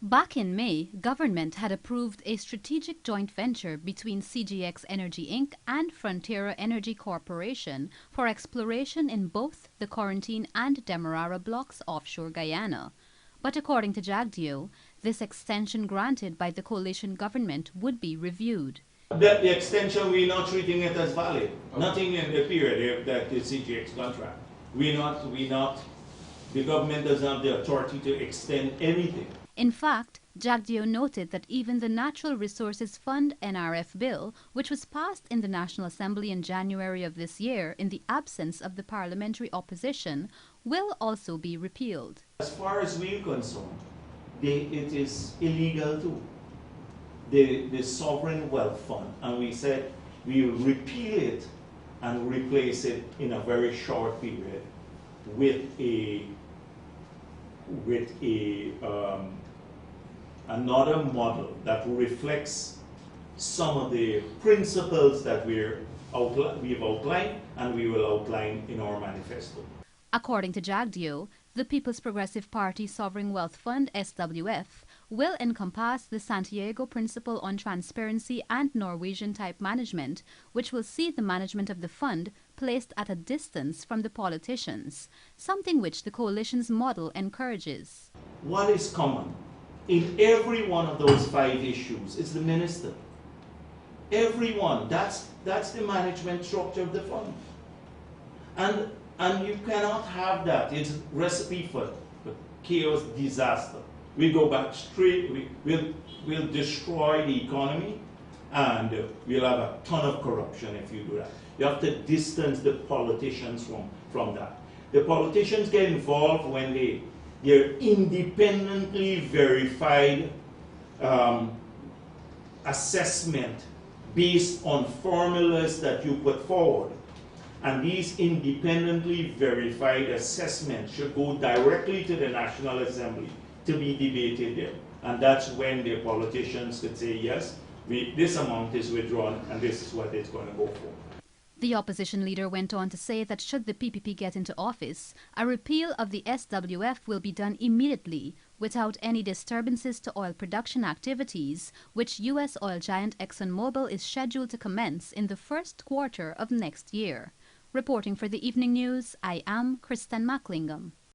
Back in May, government had approved a strategic joint venture between CGX Energy Inc. and Frontiera Energy Corporation for exploration in both the Corentyne and Demerara blocks offshore Guyana. But according to Jagdeo, this extension granted by the coalition government would be reviewed. The extension, we're not treating it as valid. Nothing in the period that the CGX contract. The government doesn't have the authority to extend anything. In fact, Jagdeo noted that even the Natural Resources Fund NRF bill, which was passed in the National Assembly in January of this year in the absence of the parliamentary opposition, will also be repealed. As far as we're concerned, it is illegal too. The Sovereign Wealth Fund, and we said we will repeal it and replace it in a very short period with another model that reflects some of the principles that we've outlined and we will outline in our manifesto. According to Jagdeo, the People's Progressive Party Sovereign Wealth Fund (SWF) will encompass the Santiago Principle on Transparency and Norwegian-type management, which will see the management of the fund placed at a distance from the politicians, something which the coalition's model encourages. What is common in every one of those 5 issues is the minister. Every one. That's the management structure of the fund. And you cannot have that. It's a recipe for chaos, disaster. We go back straight, we'll destroy the economy, and we'll have a ton of corruption if you do that. You have to distance the politicians from that. The politicians get involved when they're independently verified assessment based on formulas that you put forward. And these independently verified assessments should go directly to the National Assembly to be debated there. And that's when the politicians could say, yes, this amount is withdrawn and this is what it's going to go for. The opposition leader went on to say that should the PPP get into office, a repeal of the SWF will be done immediately without any disturbances to oil production activities, which U.S. oil giant ExxonMobil is scheduled to commence in the first quarter of next year. Reporting for the Evening News, I am Kristen Macklingam.